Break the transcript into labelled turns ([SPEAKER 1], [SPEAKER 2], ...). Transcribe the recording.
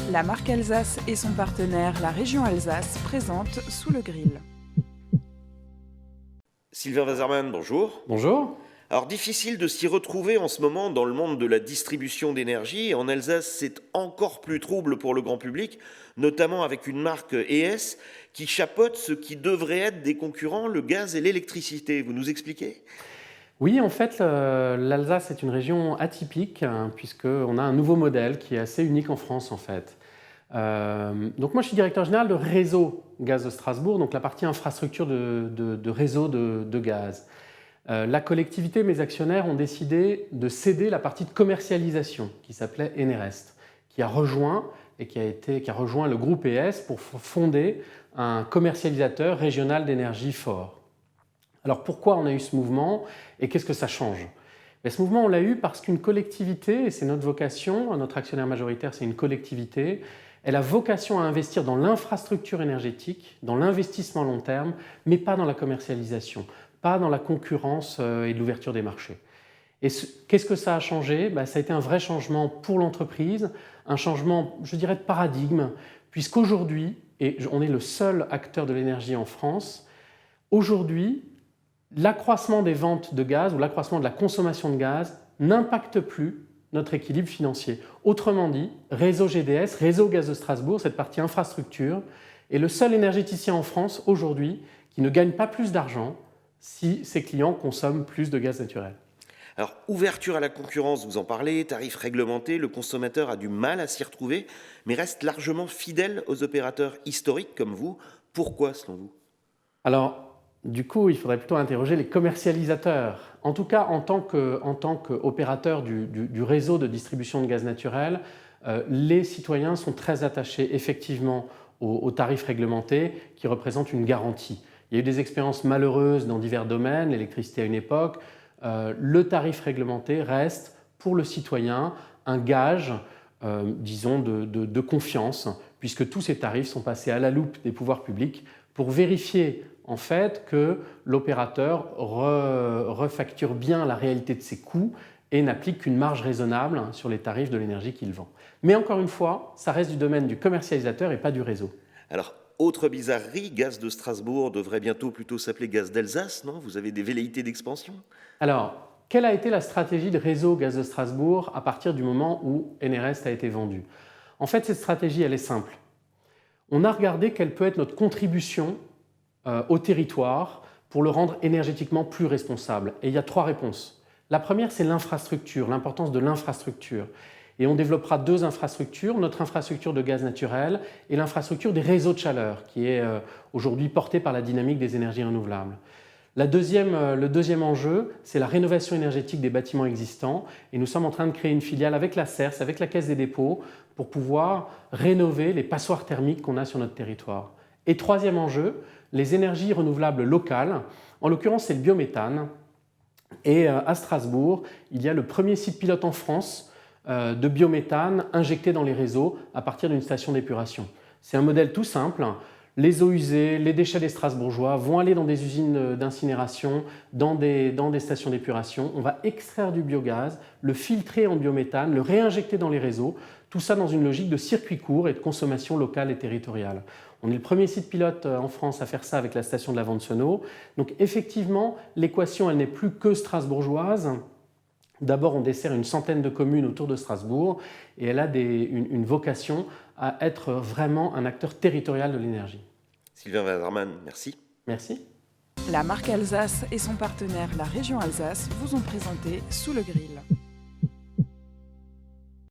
[SPEAKER 1] La marque Alsace et son partenaire, la région Alsace, présentent Sous le grill.
[SPEAKER 2] Sylvain Wasserman, bonjour.
[SPEAKER 3] Bonjour.
[SPEAKER 2] Alors difficile de s'y retrouver en ce moment dans le monde de la distribution d'énergie. En Alsace, c'est encore plus trouble pour le grand public, notamment avec une marque ES qui chapeaute ce qui devrait être des concurrents, le gaz et l'électricité. Vous nous expliquez ?
[SPEAKER 3] Oui, en fait, l'Alsace est une région atypique puisqu'on a un nouveau modèle qui est assez unique en France en fait. Donc moi je suis directeur général de Réseau Gaz de Strasbourg, donc la partie infrastructure de réseau de gaz. La collectivité, mes actionnaires ont décidé de céder la partie de commercialisation qui s'appelait Enerest, qui a rejoint le groupe ES pour fonder un commercialisateur régional d'énergie fort. Alors pourquoi on a eu ce mouvement et qu'est-ce que ça change ? Ce mouvement, on l'a eu parce qu'une collectivité, et c'est notre vocation, notre actionnaire majoritaire c'est une collectivité, elle a vocation à investir dans l'infrastructure énergétique, dans l'investissement long terme, mais pas dans la commercialisation, pas dans la concurrence et l'ouverture des marchés. Et qu'est-ce que ça a changé ? Ça a été un vrai changement pour l'entreprise, un changement, je dirais, de paradigme, puisqu'aujourd'hui, et on est le seul acteur de l'énergie en France, aujourd'hui, l'accroissement des ventes de gaz ou l'accroissement de la consommation de gaz n'impacte plus notre équilibre financier. Autrement dit, Réseau GDS, Réseau Gaz de Strasbourg, cette partie infrastructure, est le seul énergéticien en France aujourd'hui qui ne gagne pas plus d'argent si ses clients consomment plus de gaz naturel.
[SPEAKER 2] Alors, ouverture à la concurrence, vous en parlez, tarifs réglementés, le consommateur a du mal à s'y retrouver, mais reste largement fidèle aux opérateurs historiques comme vous. Pourquoi, selon vous ?
[SPEAKER 3] Alors, du coup, il faudrait plutôt interroger les commercialisateurs. En tout cas, en tant qu'opérateur du réseau de distribution de gaz naturel, les citoyens sont très attachés effectivement aux tarifs réglementés qui représentent une garantie. Il y a eu des expériences malheureuses dans divers domaines, l'électricité à une époque. Le tarif réglementé reste pour le citoyen un gage, disons, de confiance, puisque tous ces tarifs sont passés à la loupe des pouvoirs publics pour vérifier en fait que l'opérateur refacture bien la réalité de ses coûts et n'applique qu'une marge raisonnable sur les tarifs de l'énergie qu'il vend. Mais encore une fois, ça reste du domaine du commercialisateur et pas du réseau.
[SPEAKER 2] Alors, autre bizarrerie, Gaz de Strasbourg devrait bientôt plutôt s'appeler Gaz d'Alsace, non ? Vous avez des velléités d'expansion ?
[SPEAKER 3] Alors, quelle a été la stratégie de Réseau Gaz de Strasbourg à partir du moment où Enerest a été vendu ? En fait, cette stratégie, elle est simple. On a regardé quelle peut être notre contribution au territoire pour le rendre énergétiquement plus responsable. Et il y a 3 réponses. La première, c'est l'infrastructure, l'importance de l'infrastructure. Et on développera 2 infrastructures, notre infrastructure de gaz naturel et l'infrastructure des réseaux de chaleur, qui est aujourd'hui portée par la dynamique des énergies renouvelables. Le deuxième enjeu, c'est la rénovation énergétique des bâtiments existants. Et nous sommes en train de créer une filiale avec la CERS, avec la Caisse des dépôts, pour pouvoir rénover les passoires thermiques qu'on a sur notre territoire. Et troisième enjeu, les énergies renouvelables locales. En l'occurrence, c'est le biométhane. Et à Strasbourg, il y a le premier site pilote en France de biométhane injecté dans les réseaux à partir d'une station d'épuration. C'est un modèle tout simple. Les eaux usées, les déchets des Strasbourgeois vont aller dans des usines d'incinération, dans des stations d'épuration. On va extraire du biogaz, le filtrer en biométhane, le réinjecter dans les réseaux. Tout ça dans une logique de circuit court et de consommation locale et territoriale. On est le premier site pilote en France à faire ça avec la station de la Vente-Senot. Donc effectivement, l'équation, elle n'est plus que strasbourgeoise. D'abord, on dessert une centaine de communes autour de Strasbourg et elle a une vocation à être vraiment un acteur territorial de l'énergie.
[SPEAKER 2] Sylvain Wasserman, merci.
[SPEAKER 3] Merci.
[SPEAKER 1] La marque Alsace et son partenaire, la région Alsace, vous ont présenté Sous le grill.